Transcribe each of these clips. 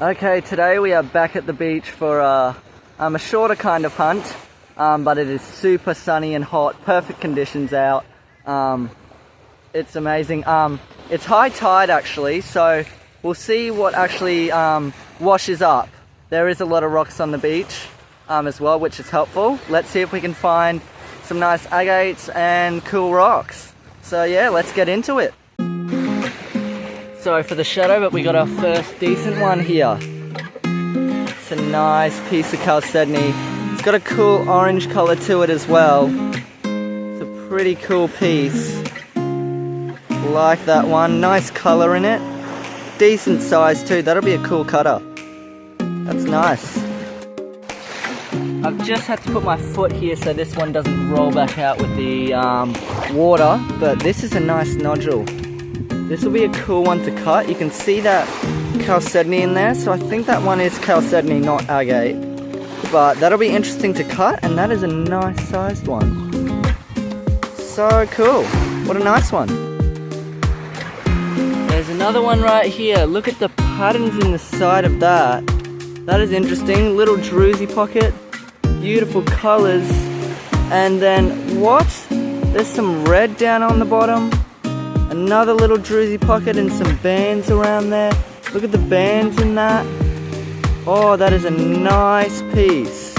Okay, today we are back at the beach for a shorter kind of hunt, but it is super sunny and hot, perfect conditions out. It's amazing. It's high tide actually, so we'll see what actually washes up. There is a lot of rocks on the beach as well, which is helpful. Let's see if we can find some nice agates and cool rocks. So yeah, let's get into it. Sorry for the shadow, but we got our first decent one here. It's a nice piece of chalcedony. It's got a cool orange color to it as well. It's a pretty cool piece. Like that one, nice color in it. Decent size too, that'll be a cool cutter. That's nice. I've just had to put my foot here so this one doesn't roll back out with the water, but this is a nice nodule. This will be a cool one to cut. You can see that chalcedony in there, so I think that one is chalcedony, not agate. But that'll be interesting to cut, and that is a nice sized one. So cool. What a nice one. There's another one right here. Look at the patterns in the side of that. That is interesting. Little druzy pocket. Beautiful colors. And then what? There's some red down on the bottom. Another little druzy pocket and some bands around there. Look at the bands in that. Oh, that is a nice piece.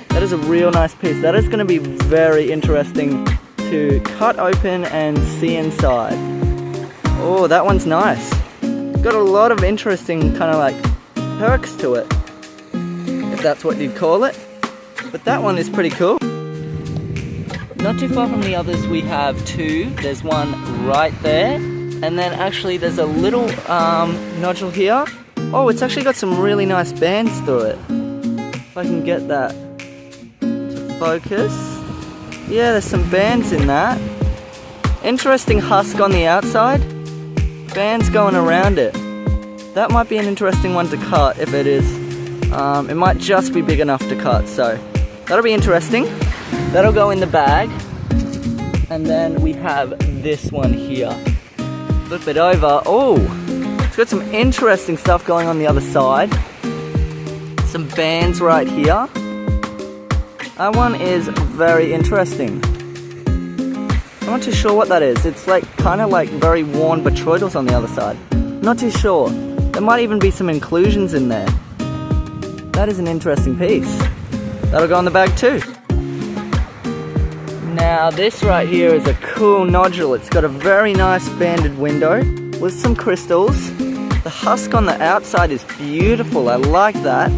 That is a real nice piece. That is going to be very interesting to cut open and see inside. Oh, that one's nice. Got a lot of interesting kind of like perks to it, if that's what you'd call it. But that one is pretty cool. Not too far from the others we have two. There's one right there, and then actually there's a little nodule here. Oh, it's actually got some really nice bands through it. If I can get that to focus. Yeah, there's some bands in that. Interesting husk on the outside. Bands going around it. That might be an interesting one to cut if it is. It might just be big enough to cut, so that'll be interesting. That'll go in the bag. And then we have this one here. Flip it over. Oh, it's got some interesting stuff going on the other side. Some bands right here. That one is very interesting. I'm not too sure what that is. It's like kind of like very worn botroidals on the other side. Not too sure. There might even be some inclusions in there. That is an interesting piece. That'll go in the bag too. Now this right here is a cool nodule. It's got a very nice banded window with some crystals. The husk on the outside is beautiful. I like that.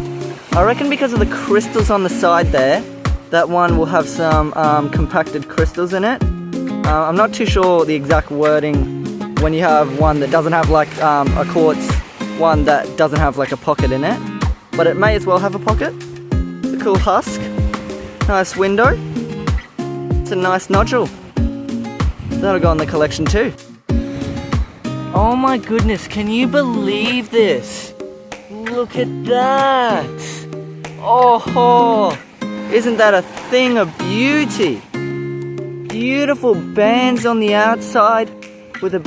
I reckon because of the crystals on the side there, that one will have some compacted crystals in it. I'm not too sure the exact wording when you have one that doesn't have like a quartz, one that doesn't have like a pocket in it. But it may as well have a pocket. It's a cool husk. Nice window. It's a nice nodule. That'll go in the collection too. Oh my goodness, can you believe this? Look at that. Oh, isn't that a thing of beauty? Beautiful bands on the outside with a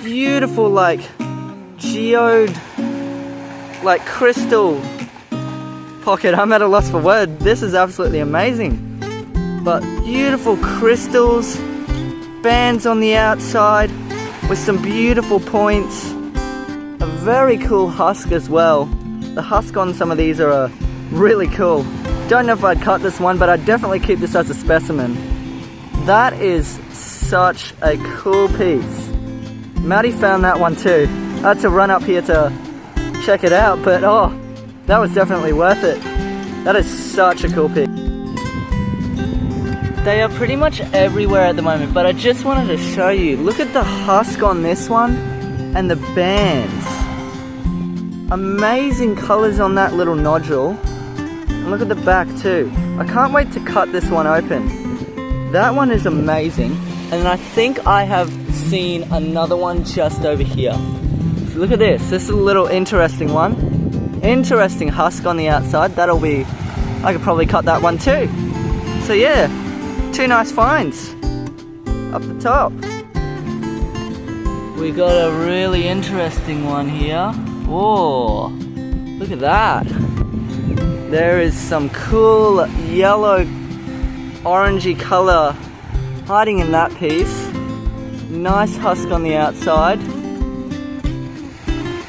beautiful like geode, like crystal pocket. I'm at a loss for words. This is absolutely amazing. But beautiful crystals, bands on the outside with some beautiful points. A very cool husk as well. The husk on some of these are really cool. Don't know if I'd cut this one, but I'd definitely keep this as a specimen. That is such a cool piece. Maddie found that one too. I had to run up here to check it out, but oh, that was definitely worth it. That is such a cool piece. They are pretty much everywhere at the moment, but I just wanted to show you. Look at the husk on this one and the bands. Amazing colors on that little nodule. And look at the back too. I can't wait to cut this one open. That one is amazing. And I think I have seen another one just over here. So look at this. This is a little interesting one. Interesting husk on the outside. That'll be, I could probably cut that one too. So yeah. Two nice finds up the top. We got a really interesting one here. Whoa, Look at that. There is some cool yellow, orangey color hiding in that piece. Nice husk on the outside.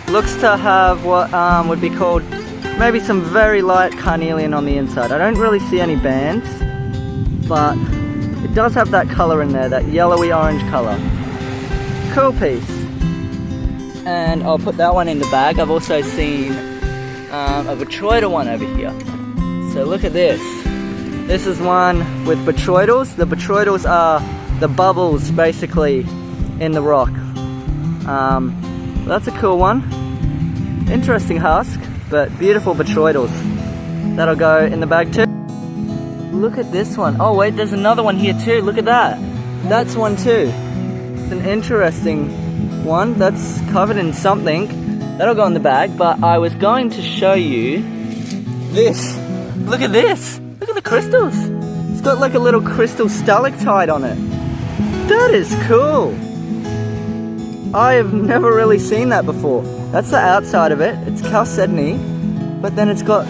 Looks to have what would be called maybe some very light carnelian on the inside. I don't really see any bands, but it does have that color in there, that yellowy orange color. Cool piece. And I'll put that one in the bag. I've also seen a botryoidal one over here. So look at this. This is one with botryoidals. The botryoidals are the bubbles basically in the rock. That's a cool one. Interesting husk, but beautiful botryoidals. That'll go in the bag too. Look at this one. Oh wait, there's another one here too. Look at that. That's one too. It's an interesting one that's covered in something. That'll go in the bag, but I was going to show you this. Look at this. Look at the crystals. It's got like a little crystal stalactite on it. That is cool. I have never really seen that before. That's the outside of it. It's chalcedony, but then it's got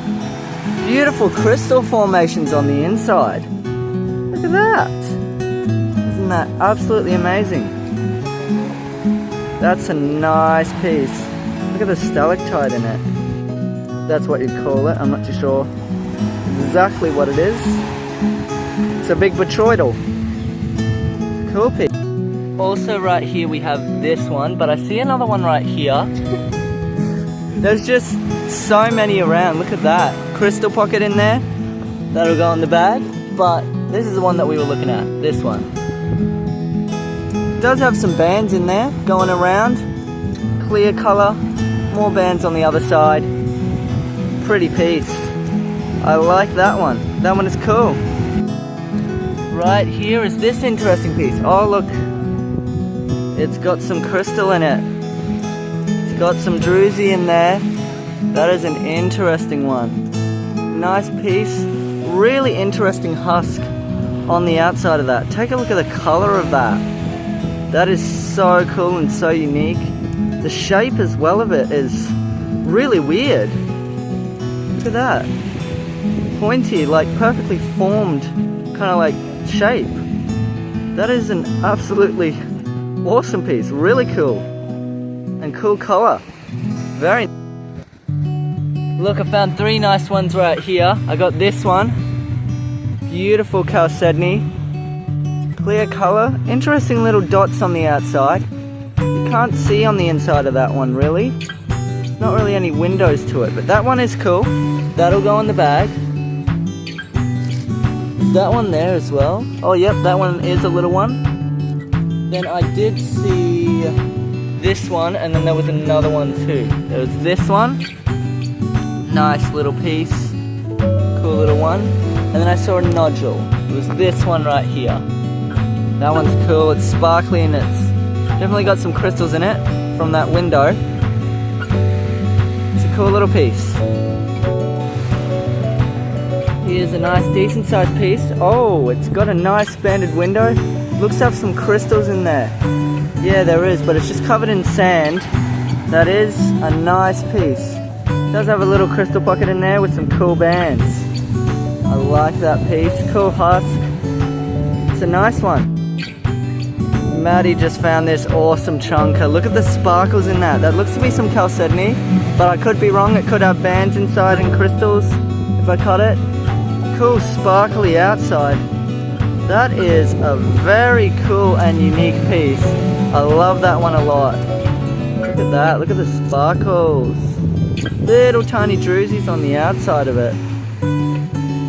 beautiful crystal formations on the inside. Look at that. Isn't that absolutely amazing? That's a nice piece. Look at the stalactite in it. That's what you'd call it. I'm not too sure exactly what it is. It's a big botryoidal. It's a cool piece. Also right here we have this one, but I see another one right here. There's just so many around. Look at that. Crystal pocket in there. That'll go in the bag. But this is the one that we were looking at. This one. It does have some bands in there going around. Clear color. More bands on the other side. Pretty piece. I like that one. That one is cool. Right here is this interesting piece. Oh look. It's got some crystal in it. It's got some druzy in there. That is an interesting one. Nice piece. Really interesting husk on the outside of that. Take a look at the color of that. That is so cool and so unique. The shape as well of it is really weird. Look at that. Pointy, like perfectly formed kind of like shape. That is an absolutely awesome piece. Really cool. And cool color. Very. Look, I found 3 nice ones right here. I got this one. Beautiful chalcedony. Clear color. Interesting little dots on the outside. You can't see on the inside of that one really. There's not really any windows to it, but that one is cool. That'll go in the bag. Is that one there as well? Oh yep, that one is a little one. Then I did see this one, and then there was another one too. There was this one. Nice little piece. Cool little one. And then I saw a nodule. It was this one right here. That one's cool. It's sparkly and it's definitely got some crystals in it from that window. It's a cool little piece. Here's a nice decent sized piece. Oh, it's got a nice banded window. Looks to have some crystals in there. Yeah, there is, but it's just covered in sand. That is a nice piece. It does have a little crystal pocket in there with some cool bands. I like that piece. Cool husk. It's a nice one. Maddie just found this awesome chunker. Look at the sparkles in that. That looks to be some chalcedony, but I could be wrong. It could have bands inside and crystals if I cut it. Cool sparkly outside. That is a very cool and unique piece. I love that one a lot. Look at that. Look at the sparkles. Little tiny druzies on the outside of it.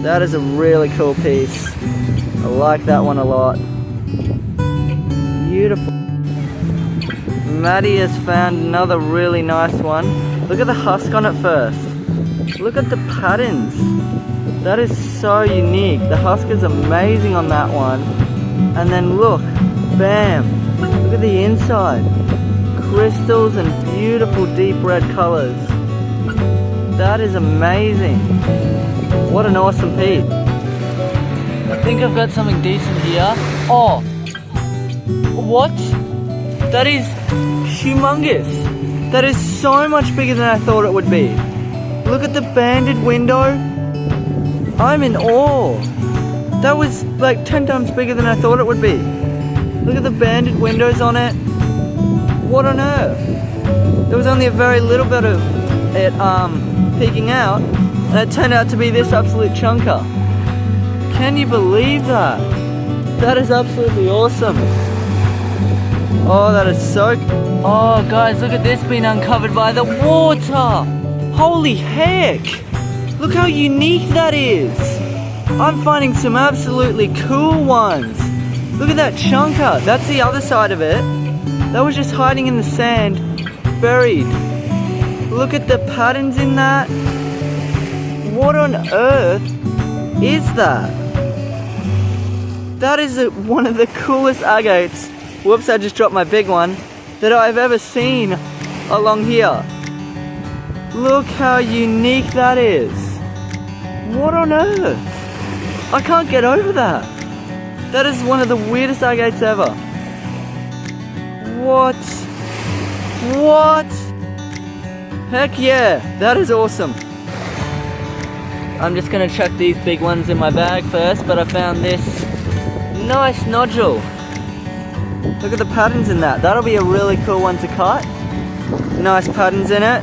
That is a really cool piece. I like that one a lot. Beautiful. Maddie has found another really nice one. Look at the husk on it first. Look at the patterns. That is so unique. The husk is amazing on that one. And then look, bam. Look at the inside. Crystals and beautiful deep red colors. That is amazing. What an awesome piece. I think I've got something decent here. Oh, what? That is humongous. That is so much bigger than I thought it would be. Look at the banded window. I'm in awe. That was like 10 times bigger than I thought it would be. Look at the banded windows on it. What on earth? There was only a very little bit of it peeking out, and it turned out to be this absolute chunker. Can you believe that? That is absolutely awesome. Oh, that is so... Oh, guys, look at this being uncovered by the water. Holy heck. Look how unique that is. I'm finding some absolutely cool ones. Look at that chunker. That's the other side of it. That was just hiding in the sand, buried. Look at the patterns in that. What on earth is that? That is one of the coolest agates. Whoops, I just dropped my big one. That I've ever seen along here. Look how unique that is. What on earth? I can't get over that. That is one of the weirdest agates ever. What? What? Heck yeah, that is awesome. I'm just gonna chuck these big ones in my bag first, but I found this nice nodule. Look at the patterns in that. That'll be a really cool one to cut. Nice patterns in it.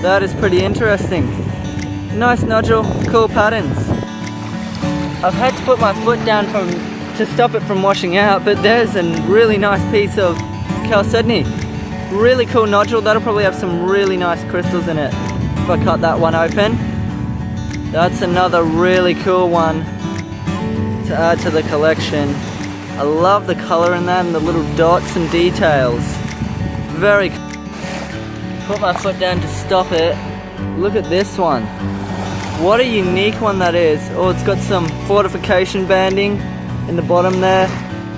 That is pretty interesting. Nice nodule, cool patterns. I've had to put my foot down to stop it from washing out, but there's a really nice piece of chalcedony. Really cool nodule. That'll probably have some really nice crystals in it if I cut that one open. That's another really cool one to add to the collection. I love the color in that and the little dots and details. Very cool. Put my foot down to stop it. Look at this one. What a unique one that is. Oh, it's got some fortification banding in the bottom there.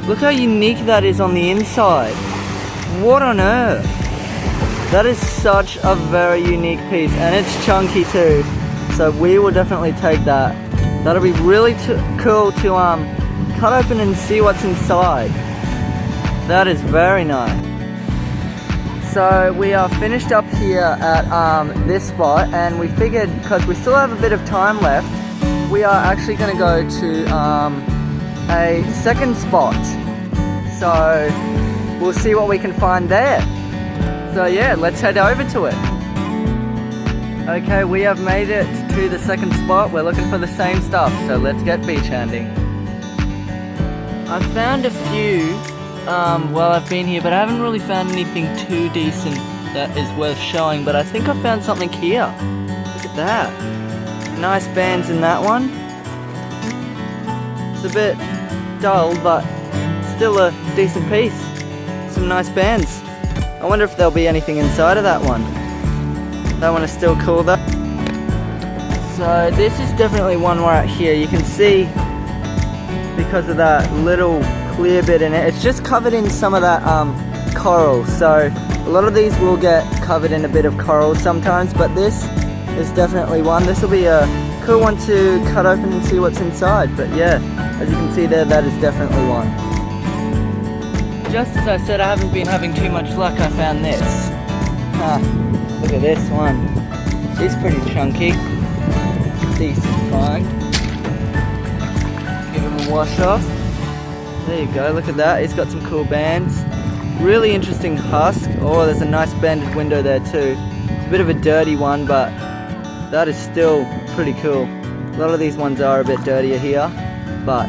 Look how unique that is on the inside. What on earth? That is such a very unique piece, and it's chunky too. So we will definitely take that. That'll be really cool to cut open and see what's inside. That is very nice. So we are finished up here at this spot, and we figured because we still have a bit of time left, we are actually going to go to a second spot. So we'll see what we can find there. So yeah, let's head over to it. Okay, we have made it to the second spot. We're looking for the same stuff, so let's get beach handing. I found a few while I've been here, but I haven't really found anything too decent that is worth showing, but I think I found something here. Look at that. Nice bands in that one. It's a bit dull, but still a decent piece. Some nice bands. I wonder if there'll be anything inside of that one. That one is still cool though. So this is definitely one right here. You can see because of that little clear bit in it. It's just covered in some of that coral. So a lot of these will get covered in a bit of coral sometimes, but this is definitely one. This will be a cool one to cut open and see what's inside. But yeah, as you can see there, that is definitely one. Just as I said, I haven't been having too much luck. I found this. Look at this one. It's pretty chunky. Decent find. Give him a wash off. There you go, look at that. He's got some cool bands. Really interesting husk. Oh, there's a nice banded window there too. It's a bit of a dirty one, but that is still pretty cool. A lot of these ones are a bit dirtier here, but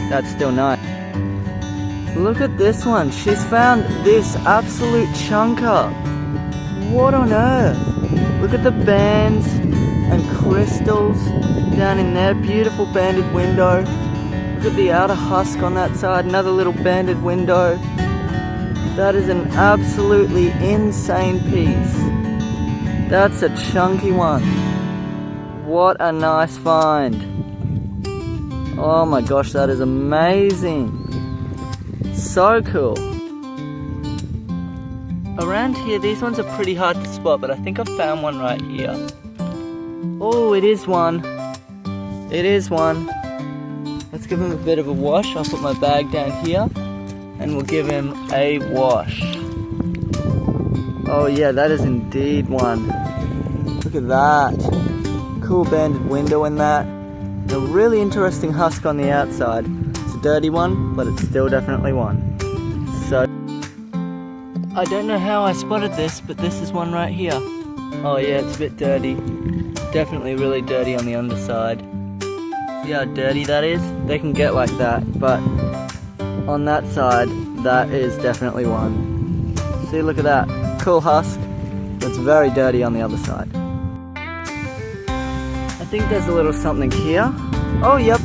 that's still nice. Look at this one. She's found this absolute chunker. What on earth? Look at the bands and crystals down in there. Beautiful banded window. Look at the outer husk on that side. Another little banded window. That is an absolutely insane piece. That's a chunky one. What a nice find. Oh my gosh, that is amazing. So cool. Around here, these ones are pretty hard to spot, but I think I found one right here. Oh, it is one. It is one. Let's give him a bit of a wash. I'll put my bag down here and we'll give him a wash. Oh yeah, that is indeed one. Look at that. Cool banded window in that. A really interesting husk on the outside. It's a dirty one, but it's still definitely one. So, I don't know how I spotted this, but this is one right here. Oh yeah, it's a bit dirty. Definitely really dirty on the underside. See how dirty that is? They can get like that, but on that side, that is definitely one. See, look at that. Cool husk. It's very dirty on the other side. I think there's a little something here. Oh, yep.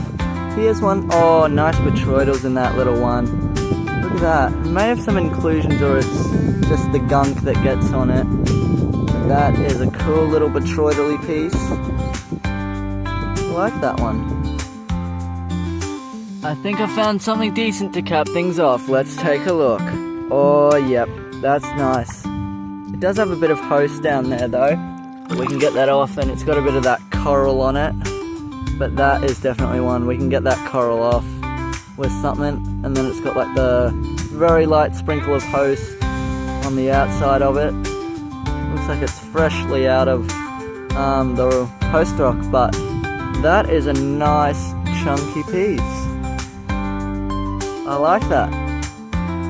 Here's one. Oh, nice botroidals in that little one. Look at that. It may have some inclusions or it's just the gunk that gets on it. That is a cool little botroidally piece. I like that one. I think I found something decent to cap things off. Let's take a look. Oh, yep. That's nice. It does have a bit of host down there though. We can get that off and it's got a bit of that coral on it. But that is definitely one. We can get that coral off with something. And then it's got like the very light sprinkle of host on the outside of it. Looks like it's freshly out of the host rock, but that is a nice chunky piece. I like that.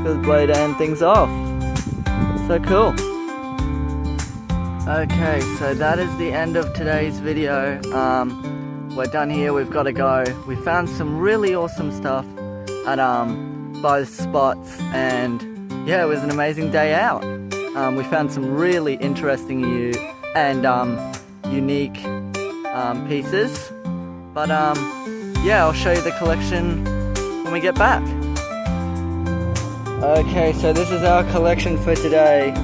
Good way to end things off. So cool. Okay, so that is the end of today's video. We're done here, we've got to go. We found some really awesome stuff at both spots, and yeah, it was an amazing day out. We found some really interesting and unique pieces. But yeah, I'll show you the collection when we get back. Okay, so this is our collection for today.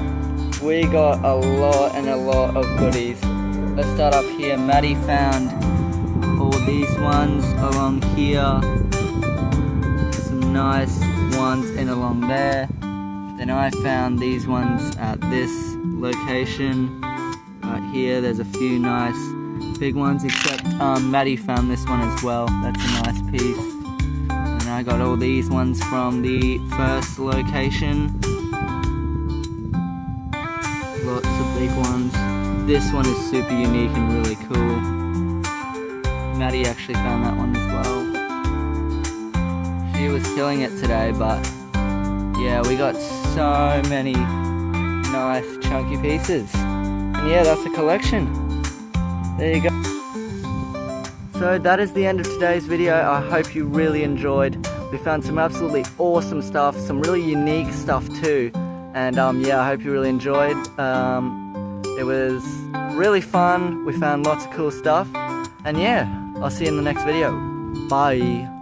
We got a lot and a lot of goodies. Let's start up here. Maddie found all these ones along here. Some nice ones in along there. Then I found these ones at this location. Right here, there's a few nice big ones, except Maddie found this one as well. That's a nice piece. And I got all these ones from the first location. Lots of big ones. This one is super unique and really cool. Maddie actually found that one as well. She was killing it today, but yeah, we got so many nice chunky pieces. And yeah, that's a collection. There you go. So that is the end of today's video. I hope you really enjoyed. We found some absolutely awesome stuff, some really unique stuff too. And yeah, I hope you really enjoyed. It was really fun. We found lots of cool stuff. And yeah, I'll see you in the next video. Bye.